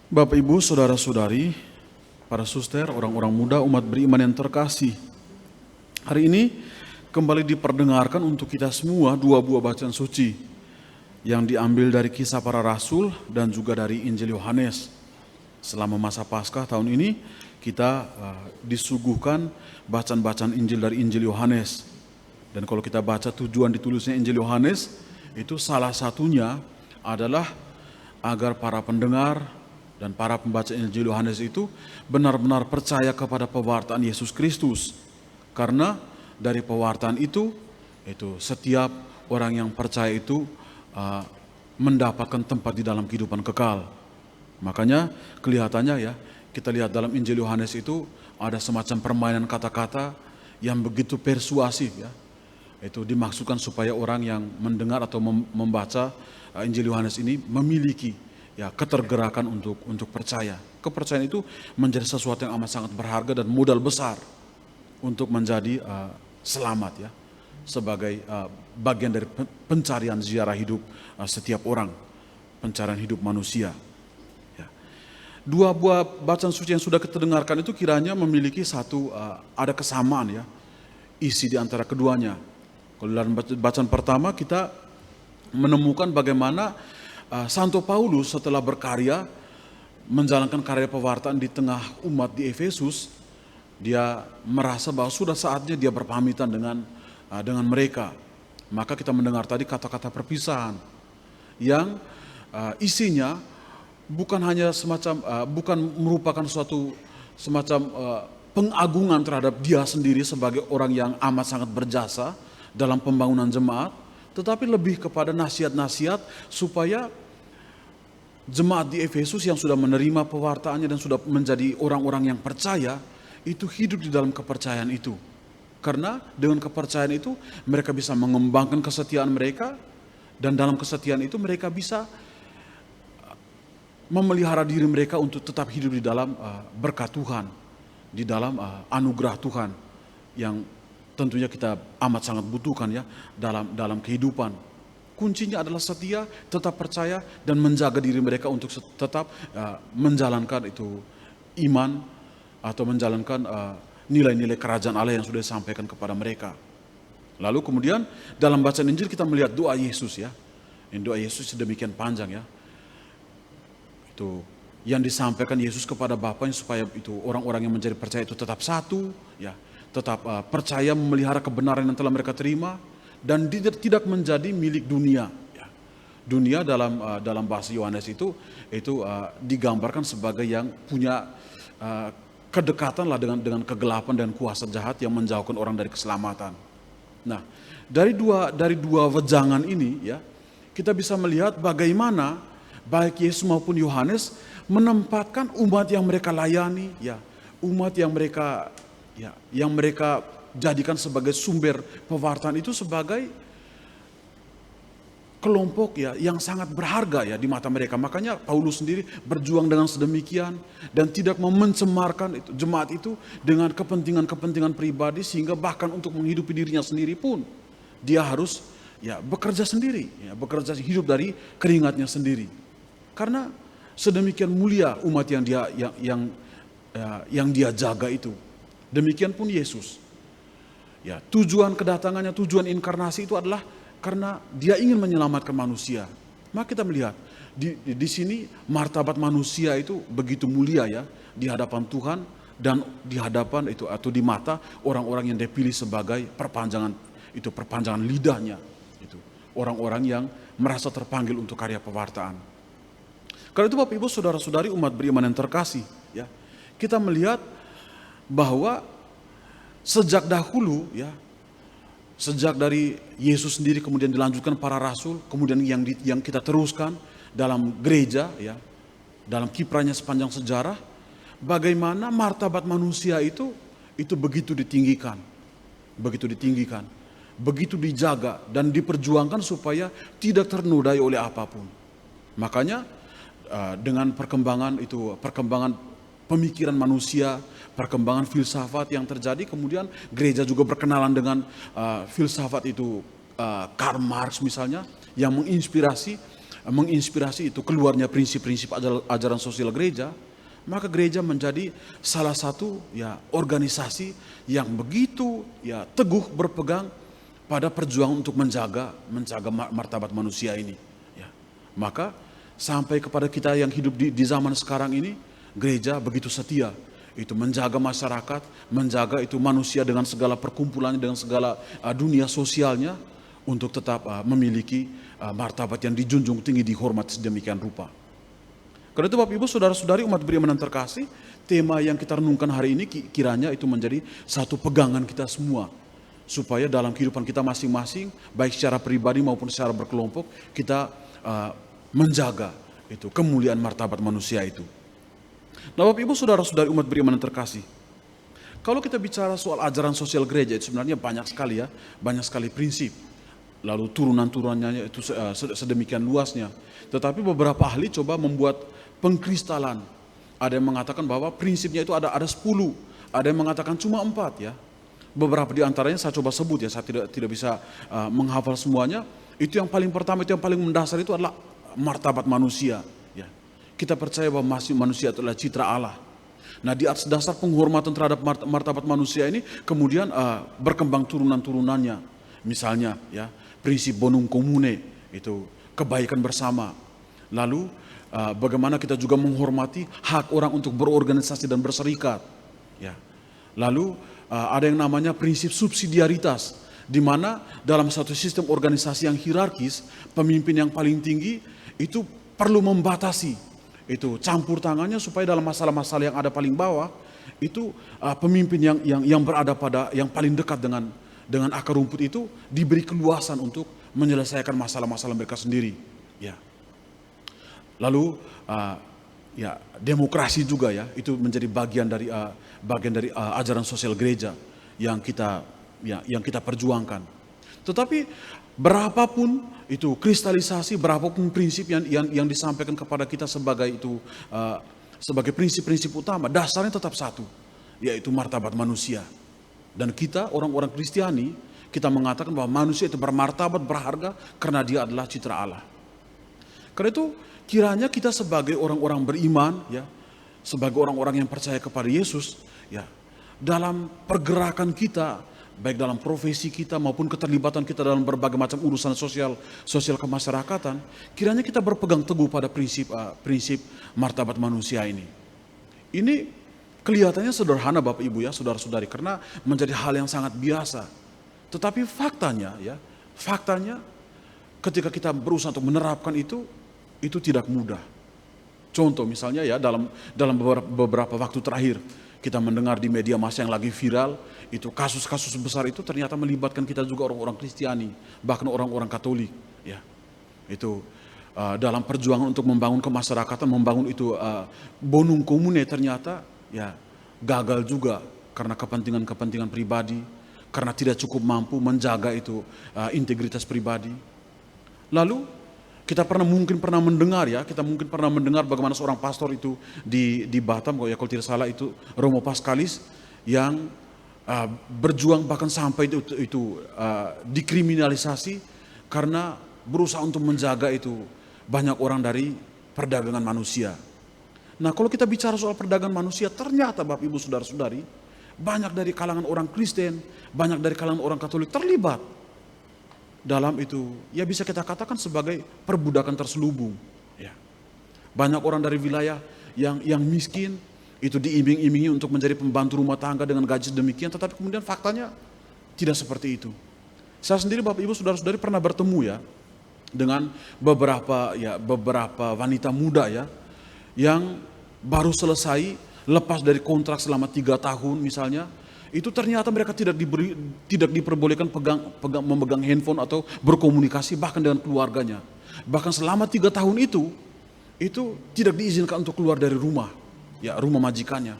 Bapak, Ibu, Saudara-saudari, para suster, orang-orang muda, umat beriman yang terkasih. Hari ini kembali diperdengarkan untuk kita semua dua buah bacaan suci yang diambil dari Kisah Para Rasul dan juga dari Injil Yohanes. Selama masa Paskah tahun ini kita disuguhkan bacaan-bacaan Injil dari Injil Yohanes. Dan kalau kita baca tujuan ditulisnya Injil Yohanes, itu salah satunya adalah agar para pendengar dan para pembaca Injil Yohanes itu benar-benar percaya kepada pewartaan Yesus Kristus. Karena dari pewartaan itu setiap orang yang percaya itu mendapatkan tempat di dalam kehidupan kekal. Makanya kelihatannya ya, kita lihat dalam Injil Yohanes itu ada semacam permainan kata-kata yang begitu persuasif ya. Itu dimaksudkan supaya orang yang mendengar atau membaca Injil Yohanes ini memiliki ya ketergerakan untuk percaya. Kepercayaan itu menjadi sesuatu yang amat sangat berharga dan modal besar untuk menjadi selamat ya, sebagai bagian dari pencarian ziarah hidup setiap orang, pencarian hidup manusia. Ya. Dua buah bacaan suci yang sudah kita dengarkan itu kiranya memiliki ada kesamaan ya, isi di antara keduanya. Kalau dalam bacaan pertama kita menemukan bagaimana Santo Paulus setelah berkarya, menjalankan karya pewartaan di tengah umat di Efesus, dia merasa bahwa sudah saatnya dia berpamitan dengan mereka. Maka kita mendengar tadi kata-kata perpisahan yang isinya bukan hanya bukan merupakan suatu semacam pengagungan terhadap dia sendiri sebagai orang yang amat sangat berjasa dalam pembangunan jemaat, tetapi lebih kepada nasihat-nasihat supaya jemaat di Efesus yang sudah menerima pewartaannya dan sudah menjadi orang-orang yang percaya, itu hidup di dalam kepercayaan itu. Karena dengan kepercayaan itu mereka bisa mengembangkan kesetiaan mereka, dan dalam kesetiaan itu mereka bisa memelihara diri mereka untuk tetap hidup di dalam berkat Tuhan, di dalam anugerah Tuhan yang tentunya kita amat sangat butuhkan ya dalam kehidupan. Kuncinya adalah setia, tetap percaya, dan menjaga diri mereka untuk tetap menjalankan itu iman atau menjalankan nilai-nilai kerajaan Allah yang sudah disampaikan kepada mereka. Lalu kemudian dalam bacaan Injil kita melihat doa Yesus ya. Doa Yesus sedemikian panjang ya. Itu yang disampaikan Yesus kepada Bapaknya supaya itu orang-orang yang menjadi percaya itu tetap satu ya. Tetap percaya memelihara kebenaran yang telah mereka terima dan tidak menjadi milik dunia. Ya. Dunia dalam bahasa Yohanes itu digambarkan sebagai yang punya kedekatan lah dengan kegelapan dan kuasa jahat yang menjauhkan orang dari keselamatan. Nah, dari dua wejangan ini ya, kita bisa melihat bagaimana baik Yesus maupun Yohanes menempatkan umat yang mereka layani ya, umat yang mereka jadikan sebagai sumber pewartaan itu sebagai kelompok ya yang sangat berharga ya di mata mereka. Makanya Paulus sendiri berjuang dengan sedemikian dan tidak mau mencemarkan jemaat itu dengan kepentingan-kepentingan pribadi, sehingga bahkan untuk menghidupi dirinya sendiri pun dia harus ya bekerja sendiri, ya bekerja hidup dari keringatnya sendiri. Karena sedemikian mulia umat yang dia jaga itu. Demikian pun Yesus. Ya, tujuan kedatangannya, tujuan inkarnasi itu adalah karena dia ingin menyelamatkan manusia. Maka kita melihat di sini martabat manusia itu begitu mulia ya di hadapan Tuhan dan di hadapan itu atau di mata orang-orang yang dipilih sebagai perpanjangan lidahnya. Itu orang-orang yang merasa terpanggil untuk karya pewartaan. Karena itu Bapak Ibu Saudara-saudari umat beriman yang terkasih ya, kita melihat bahwa sejak dahulu ya, sejak dari Yesus sendiri kemudian dilanjutkan para rasul, kemudian yang kita teruskan dalam gereja ya, dalam kiprahnya sepanjang sejarah, bagaimana martabat manusia itu begitu ditinggikan, begitu dijaga dan diperjuangkan supaya tidak ternodai oleh apapun. Makanya dengan perkembangan pemikiran manusia, perkembangan filsafat yang terjadi, kemudian gereja juga berkenalan dengan filsafat itu Karl Marx misalnya, yang menginspirasi menginspirasi itu keluarnya prinsip-prinsip ajaran sosial gereja, maka gereja menjadi salah satu ya organisasi yang begitu ya teguh berpegang pada perjuangan untuk menjaga martabat manusia ini. Ya. Maka sampai kepada kita yang hidup di zaman sekarang ini, gereja begitu setia itu menjaga masyarakat, menjaga itu manusia dengan segala perkumpulannya, dengan segala dunia sosialnya, untuk tetap memiliki martabat yang dijunjung tinggi, dihormati sedemikian rupa. Karena itu Bapak Ibu saudara-saudari umat beriman yang terkasih, tema yang kita renungkan hari ini kiranya itu menjadi satu pegangan kita semua, supaya dalam kehidupan kita masing-masing, baik secara pribadi maupun secara berkelompok, kita menjaga itu kemuliaan martabat manusia itu. Nah Bapak Ibu saudara-saudari umat beriman yang terkasih, kalau kita bicara soal ajaran sosial gereja itu sebenarnya banyak sekali ya, banyak sekali prinsip. Lalu turunan-turunannya itu sedemikian luasnya. Tetapi beberapa ahli coba membuat pengkristalan. Ada yang mengatakan bahwa prinsipnya itu ada 10, ada yang mengatakan cuma 4 ya. Beberapa di antaranya saya coba sebut ya, saya tidak bisa menghafal semuanya. Itu yang paling pertama, itu yang paling mendasar itu adalah martabat manusia. Ya. Kita percaya bahwa manusia itu adalah citra Allah. Nah di atas dasar penghormatan terhadap martabat manusia ini, kemudian berkembang turunan-turunannya. Misalnya ya, prinsip bonum commune, itu kebaikan bersama. Lalu bagaimana kita juga menghormati hak orang untuk berorganisasi dan berserikat. Ya. Lalu ada yang namanya prinsip subsidiaritas, di mana dalam satu sistem organisasi yang hierarkis, pemimpin yang paling tinggi itu perlu membatasi itu campur tangannya, supaya dalam masalah-masalah yang ada paling bawah itu pemimpin yang berada pada yang paling dekat dengan akar rumput itu diberi keluasan untuk menyelesaikan masalah-masalah mereka sendiri. Ya. Lalu ya demokrasi juga ya, itu menjadi bagian dari ajaran sosial gereja yang kita perjuangkan. Tetapi berapapun itu kristalisasi, berapapun prinsip yang disampaikan kepada kita sebagai prinsip-prinsip utama, dasarnya tetap satu, yaitu martabat manusia. Dan kita orang-orang Kristiani, kita mengatakan bahwa manusia itu bermartabat, berharga karena dia adalah citra Allah. Karena itu kiranya kita sebagai orang-orang beriman ya, sebagai orang-orang yang percaya kepada Yesus ya, dalam pergerakan kita, baik dalam profesi kita maupun keterlibatan kita dalam berbagai macam urusan sosial kemasyarakatan, kiranya kita berpegang teguh pada prinsip martabat manusia ini. Ini kelihatannya sederhana Bapak Ibu ya, saudara-saudari, karena menjadi hal yang sangat biasa. Tetapi faktanya ketika kita berusaha untuk menerapkan itu tidak mudah. Contoh misalnya ya, dalam beberapa waktu terakhir kita mendengar di media massa yang lagi viral, itu kasus-kasus besar itu ternyata melibatkan kita juga orang-orang Kristiani, bahkan orang-orang Katolik ya. Itu dalam perjuangan untuk membangun kemasyarakatan, membangun itu bonum commune, ternyata ya gagal juga karena kepentingan pribadi, karena tidak cukup mampu menjaga itu integritas pribadi. Lalu kita mungkin pernah mendengar bagaimana seorang pastor itu di Batam, kalau tidak salah itu Romo Paskalis, yang berjuang bahkan sampai itu dikriminalisasi karena berusaha untuk menjaga itu banyak orang dari perdagangan manusia. Nah kalau kita bicara soal perdagangan manusia, ternyata Bapak Ibu saudara-saudari, banyak dari kalangan orang Kristen, banyak dari kalangan orang Katolik terlibat dalam itu, ya bisa kita katakan sebagai perbudakan terselubung. Ya. Banyak orang dari wilayah yang miskin, itu diiming-imingi untuk menjadi pembantu rumah tangga dengan gaji demikian, tetapi kemudian faktanya tidak seperti itu. Saya sendiri Bapak Ibu saudara-saudari pernah bertemu ya dengan beberapa wanita muda ya, yang baru selesai lepas dari kontrak selama 3 tahun misalnya, itu ternyata mereka tidak diperbolehkan memegang handphone atau berkomunikasi bahkan dengan keluarganya. Bahkan selama 3 tahun itu tidak diizinkan untuk keluar dari rumah majikannya.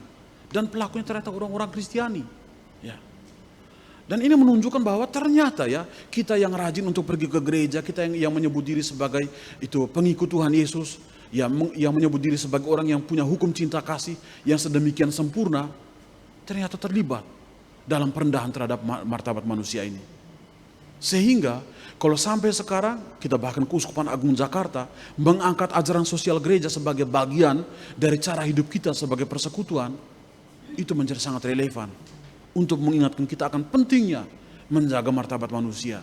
Dan pelakunya ternyata orang-orang Kristiani. Ya. Dan ini menunjukkan bahwa ternyata ya, kita yang rajin untuk pergi ke gereja, kita yang menyebut diri sebagai itu pengikut Tuhan Yesus, yang menyebut diri sebagai orang yang punya hukum cinta kasih yang sedemikian sempurna, ternyata terlibat dalam perendahan terhadap martabat manusia ini. Sehingga kalau sampai sekarang kita bahkan Keuskupan Agung Jakarta mengangkat ajaran sosial gereja sebagai bagian dari cara hidup kita sebagai persekutuan, itu menjadi sangat relevan untuk mengingatkan kita akan pentingnya menjaga martabat manusia.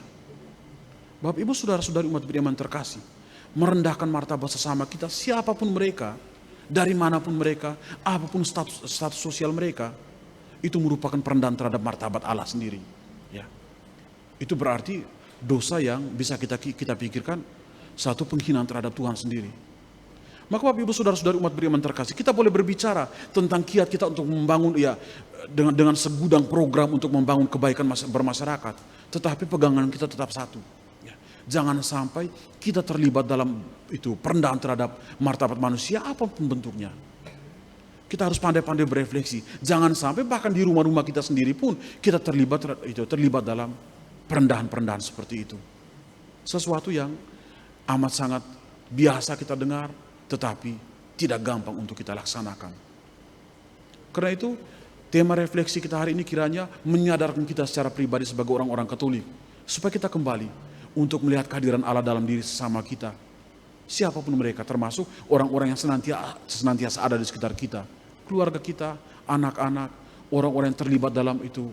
Bapak Ibu saudara-saudari umat beriman terkasih, merendahkan martabat sesama kita siapapun mereka, dari manapun mereka, apapun status sosial mereka, itu merupakan perendahan terhadap martabat Allah sendiri. Ya. Itu berarti dosa yang bisa kita pikirkan satu penghinaan terhadap Tuhan sendiri. Maka Bapak Ibu saudara-saudari umat beriman terkasih, kita boleh berbicara tentang kiat kita untuk membangun dengan segudang program untuk membangun kebaikan bermasyarakat, tetapi pegangan kita tetap satu. Ya. Jangan sampai kita terlibat dalam itu perendahan terhadap martabat manusia apapun bentuknya. Kita harus pandai-pandai berefleksi. Jangan sampai bahkan di rumah-rumah kita sendiri pun kita terlibat dalam perendahan-perendahan seperti itu. Sesuatu yang amat sangat biasa kita dengar, tetapi tidak gampang untuk kita laksanakan. Karena itu, tema refleksi kita hari ini kiranya menyadarkan kita secara pribadi sebagai orang-orang Katolik, supaya kita kembali untuk melihat kehadiran Allah dalam diri sesama kita. Siapapun mereka, termasuk orang-orang yang senantiasa ada di sekitar kita. Keluarga kita, anak-anak, orang-orang yang terlibat dalam itu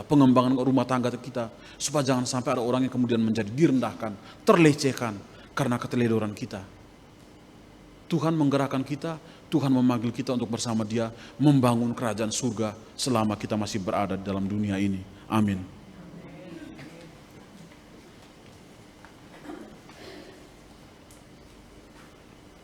pengembangan rumah tangga kita, supaya jangan sampai ada orang yang kemudian menjadi direndahkan, terlecehkan karena keteledoran kita. Tuhan menggerakkan kita, Tuhan memanggil kita untuk bersama Dia membangun kerajaan surga selama kita masih berada dalam dunia ini. Amin.